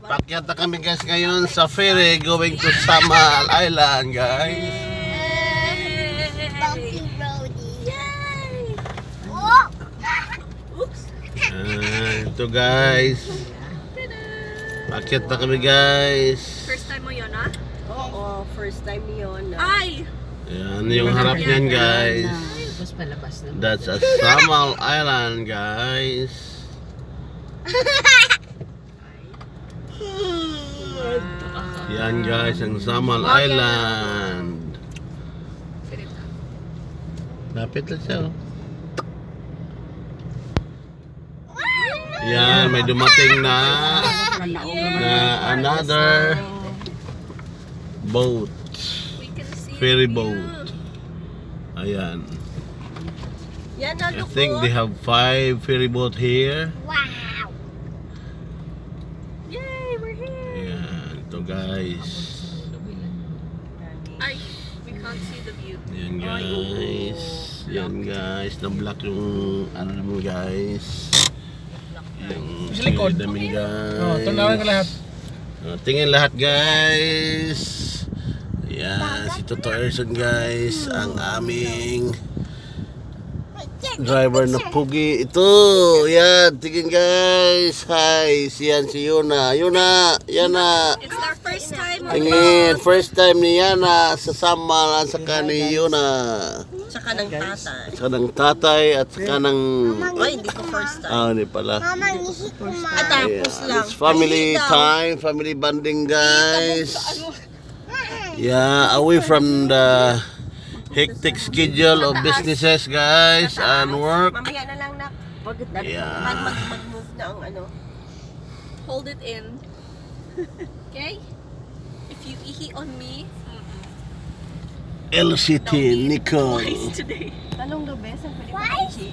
Pakyat na kami guys ngayon sa ferry going to Samal Island guys. Bumpy roadie. Yay! Oh! Oops. Ito guys. Pakyat na kami guys. First time mo yun, ha? Oo, first time yun. Ay! Yan yung harap niyan guys. That's a Samal Island guys. Yan guys, ang Samal Island. Lapit lang siya. Oh. Yan, may dumating na another boat. We can see Ferry you. boat. Ayan. Yan na, I look think they have 5 ferry boat here. Wow! Yay, we're here! Ayan, ito guys. Ay, we can't see the view. Yan guys. Yan guys. Na-block yung ano naman guys. Yung Sa likod. namin guys. Oh, tunawin ko lahat. Tingin lahat guys. Ayan, si Toto Erson guys. Ang aming driver na pugi. Ito, yan, tingin guys. Hi, siyan si Yuna. Yuna, Yana. It's our first time. Tingin, first time ni Yana sa Samal at saka ni Yuna. Tsaka ng tatay. Saka ng tatay at saka ng... Ay, hindi ko first time. Ah, hindi pala. At tapos lang. It's family Ay, daw. time, family bonding guys. Yeah, away from the hectic schedule of businesses guys and work. Mamaya na lang na. Yeah. Mag-move na ang ano. Hold it in. Okay? If you ihi on me, LCT Nicole. twice today. Talong gabi, saan pwede pa-ichi?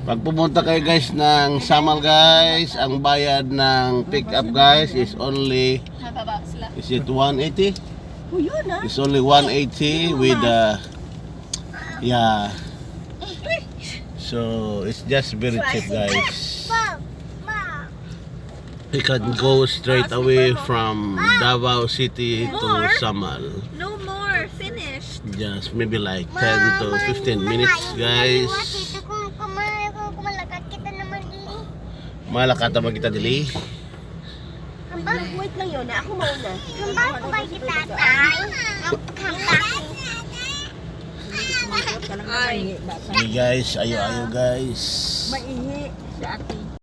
Pag pumunta kayo guys ng Samal guys, ang bayad ng pick up guys is only, Mababa sila. is it 180? Oh, yun ah. It's only 180 with yeah. So it's just very cheap guys. You can go straight away from Davao City to More? Samal. No more. Finished. Just maybe like 10 to 15 minutes guys. Malakata ba kita dili? Wait lang yun, ako mauna. Hambal ko ba kita, tay? Ay. Sige guys, ayo guys. Maihi si ate.